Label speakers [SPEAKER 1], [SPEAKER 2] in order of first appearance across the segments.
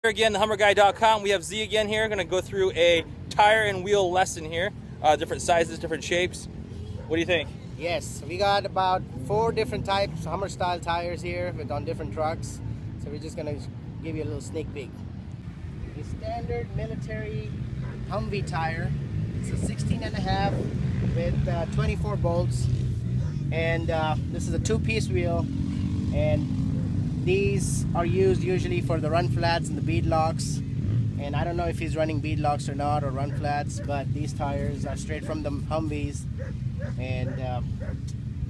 [SPEAKER 1] Here again, thehummerguy.com. We have Z again here. Going to go through a tire and wheel lesson here. Different sizes, different shapes. What do you think?
[SPEAKER 2] Yes, we got about 4 different types Hummer style tires here on different trucks. So we're just going to give you a little sneak peek. The standard military Humvee tire. It's a 16.5 with 24 bolts. And this is a 2-piece wheel. And these are used usually for the run flats and the bead locks. And I don't know if he's running bead locks or not, or run flats, but these tires are straight from the Humvees. And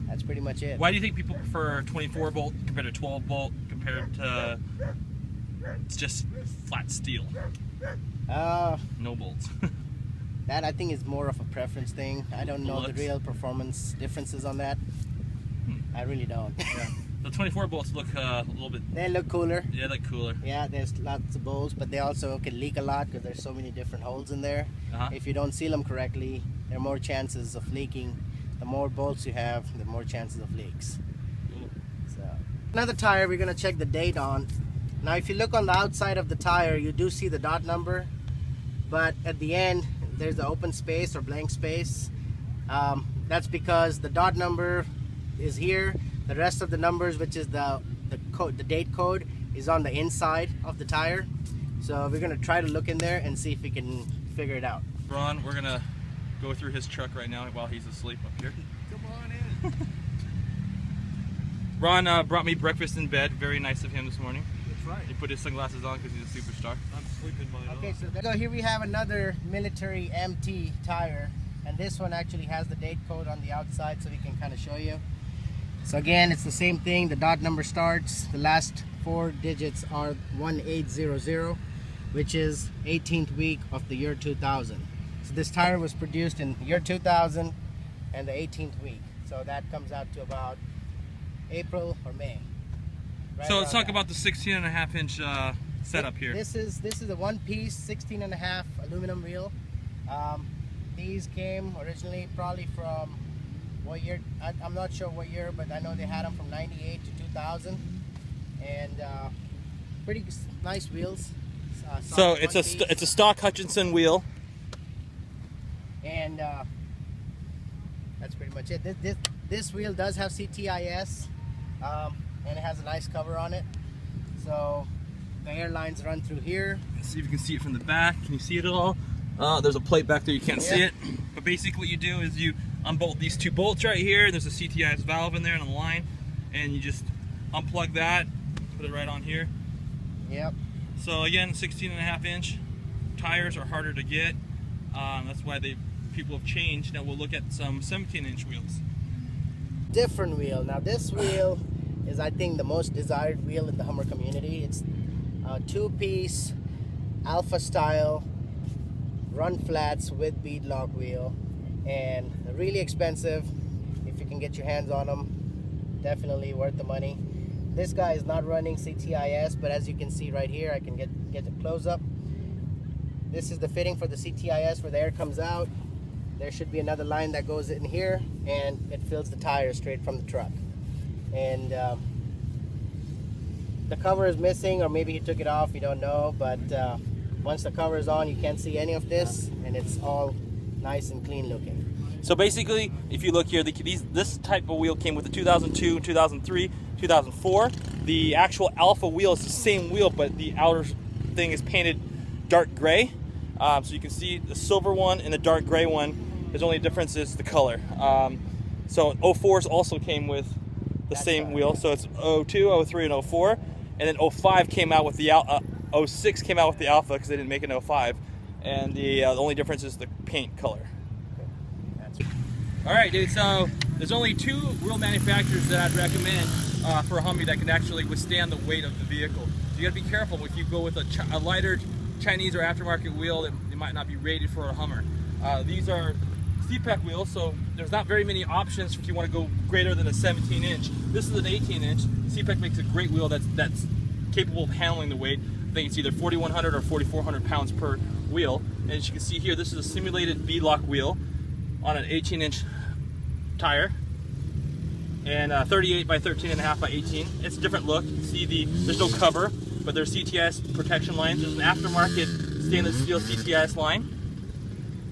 [SPEAKER 2] that's pretty much it.
[SPEAKER 1] Why do you think people prefer 24 bolt compared to 12 bolt compared to it's just flat steel? No bolts.
[SPEAKER 2] That I think is more of a preference thing. I don't know the real performance differences on that. I really don't.
[SPEAKER 1] Yeah. The 24 bolts look a little bit...
[SPEAKER 2] They look cooler.
[SPEAKER 1] Yeah, they look cooler.
[SPEAKER 2] Yeah, there's lots of bolts, but they also can leak a lot because there's so many different holes in there. If you don't seal them correctly, there are more chances of leaking. The more bolts you have, the more chances of leaks. So, another tire we're going to check the date on. Now, if you look on the outside of the tire, you do see the dot number, but at the end, there's the open space or blank space. That's because the dot number is here. The rest of the numbers, which is the date code, is on the inside of the tire. So we're gonna try to look in there and see if we can figure it out.
[SPEAKER 1] Ron, we're gonna go through his truck right now while he's asleep up here.
[SPEAKER 3] Come on in.
[SPEAKER 1] Ron brought me breakfast in bed. Very nice of him this morning.
[SPEAKER 3] That's right.
[SPEAKER 1] He put his sunglasses on because he's a superstar.
[SPEAKER 3] I'm sleeping mine
[SPEAKER 2] Okay,
[SPEAKER 3] off.
[SPEAKER 2] so here we have another military MT tire, and this one actually has the date code on the outside, so we can kind of show you. So again, it's the same thing. The dot number starts. The last 4 digits are 1800, which is 18th week of the year 2000. So this tire was produced in year 2000 and the 18th week. So that comes out to about April or May. Right,
[SPEAKER 1] so let's talk about the 16.5-inch setup here.
[SPEAKER 2] This is a 1-piece 16.5 aluminum wheel. These came originally probably from what year? I'm not sure what year, but I know they had them from 98 to 2000, and pretty nice wheels.
[SPEAKER 1] So it's a stock Hutchinson wheel,
[SPEAKER 2] and that's pretty much it. This wheel does have CTIS, and it has a nice cover on it. So the air lines run through here.
[SPEAKER 1] Let's see if you can see it from the back. Can you see it at all? There's a plate back there, you can't see it. But basically what you do is you unbolt these 2 bolts right here. There's a CTIS valve in there and a line, and you just unplug that, put it right on here.
[SPEAKER 2] Yep.
[SPEAKER 1] So again, 16.5-inch tires are harder to get. That's why people have changed. Now we'll look at some 17-inch wheels.
[SPEAKER 2] Different wheel. Now this wheel is, I think, the most desired wheel in the Hummer community. It's a 2-piece Alpha style run flats with bead lock wheel, and really expensive. If you can get your hands on them, definitely worth the money. This guy is not running CTIS, but as you can see right here, I can get the close up. This is the fitting for the CTIS where the air comes out. There should be another line that goes in here, and it fills the tire straight from the truck. And the cover is missing, or maybe he took it off, you don't know, but once the cover is on, you can't see any of this, and it's all nice and clean looking.
[SPEAKER 1] So basically, if you look here, this type of wheel came with the 2002, 2003, 2004. The actual Alpha wheel is the same wheel, but the outer thing is painted dark gray. So you can see the silver one and the dark gray one. There's only a difference is the color. So 04s also came with the same wheel. So it's 02, 03, and 04. And then 05 came out with the 06 came out with the Alpha because they didn't make an 05. And the only difference is the paint color. All right, dude, so there's only 2 wheel manufacturers that I'd recommend for a Humvee that can actually withstand the weight of the vehicle. So you gotta be careful if you go with a lighter Chinese or aftermarket wheel, it might not be rated for a Hummer. These are CPEC wheels, so there's not very many options if you want to go greater than a 17-inch. This is an 18-inch. CPEC makes a great wheel that's capable of handling the weight. I think it's either 4,100 or 4,400 pounds per wheel. And as you can see here, this is a simulated beadlock wheel on an 18-inch tire, and 38 by 13.5 by 18. It's a different look. You see there's no cover. but they're CTIS protection lines. There's an aftermarket stainless steel CTIS line.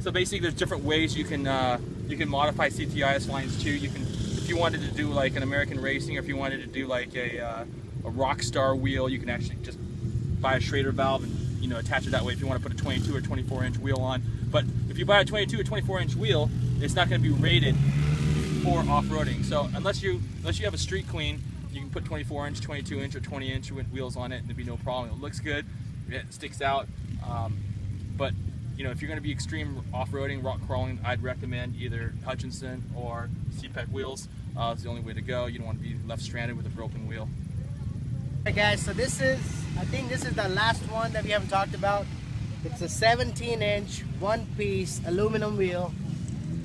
[SPEAKER 1] So basically, there's different ways you can modify CTIS lines too. You can, if you wanted to do like an American Racing, or if you wanted to do like a Rockstar wheel, you can actually just buy a Schrader valve and attach it that way if you want to put a 22 or 24 inch wheel on. But if you buy a 22 or 24 inch wheel, it's not going to be rated for off-roading. So unless you have a street queen, you can put 24 inch, 22 inch, or 20 inch wheels on it, and there'd be no problem. It looks good, it sticks out. But if you're going to be extreme off-roading, rock crawling, I'd recommend either Hutchinson or CPEC wheels. It's the only way to go. You don't want to be left stranded with a broken wheel.
[SPEAKER 2] Alright guys, so I think this is the last one that we haven't talked about. It's a 17-inch, one-piece aluminum wheel,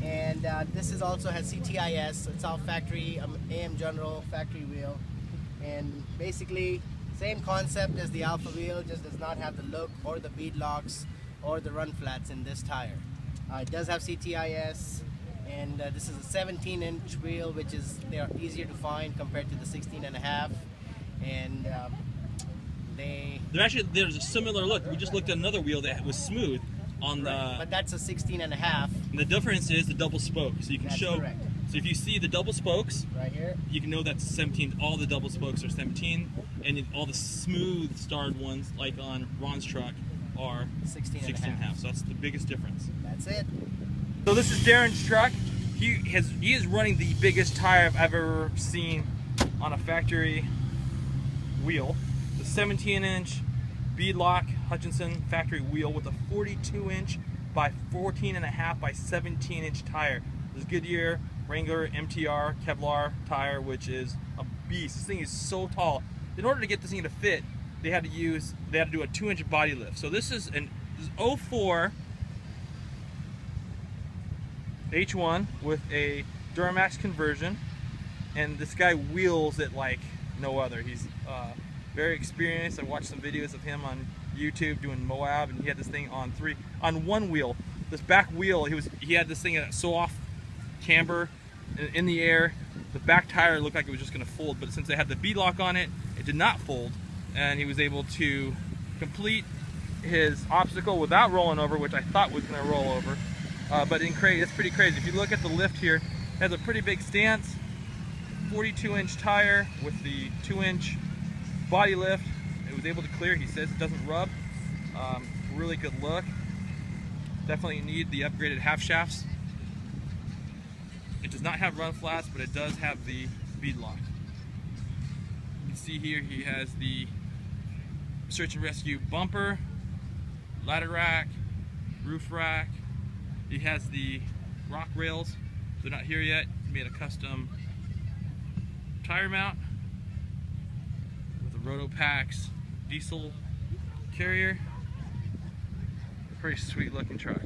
[SPEAKER 2] and this also has CTIS. It's all factory, AM General factory wheel, and basically same concept as the Alpha wheel, just does not have the look or the bead locks or the run flats in this tire. It does have CTIS, and this is a 17-inch wheel, which is they're easier to find compared to the 16.5. And
[SPEAKER 1] there's a similar look. We just looked at another wheel that was smooth on the.
[SPEAKER 2] But that's a 16.5.
[SPEAKER 1] And the difference is the double spoke. So you can show.
[SPEAKER 2] Correct.
[SPEAKER 1] So if you see the double spokes
[SPEAKER 2] right here,
[SPEAKER 1] you can know that's 17. All the double spokes are 17, and all the smooth starred ones, like on Ron's truck, are 16.5. So that's the biggest difference.
[SPEAKER 2] That's it.
[SPEAKER 1] So this is Darren's truck. He is running the biggest tire I've ever seen on a factory wheel. The 17-inch beadlock Hutchinson factory wheel with a 42-inch by 14.5 by 17-inch tire. This is Goodyear Wrangler MTR Kevlar tire, which is a beast. This thing is so tall. In order to get this thing to fit, they had to do a 2-inch body lift. So this is an 04 H1 with a Duramax conversion, and this guy wheels it like no other. He's very experienced. I watched some videos of him on YouTube doing Moab, and he had this thing on one wheel. This back wheel, he had this thing so off camber in the air. The back tire looked like it was just going to fold, but since they had the beadlock on it, it did not fold, and he was able to complete his obstacle without rolling over, which I thought was going to roll over. But it's pretty crazy. If you look at the lift here, it has a pretty big stance. 42-inch tire with the 2-inch body lift. It was able to clear. He says it doesn't rub. Really good look. Definitely need the upgraded half shafts. It does not have run flats, but it does have the bead lock. You can see here he has the search and rescue bumper, ladder rack, roof rack. He has the rock rails. They're not here yet. He made a custom tire mount with a Rotopax diesel carrier. A pretty sweet looking truck.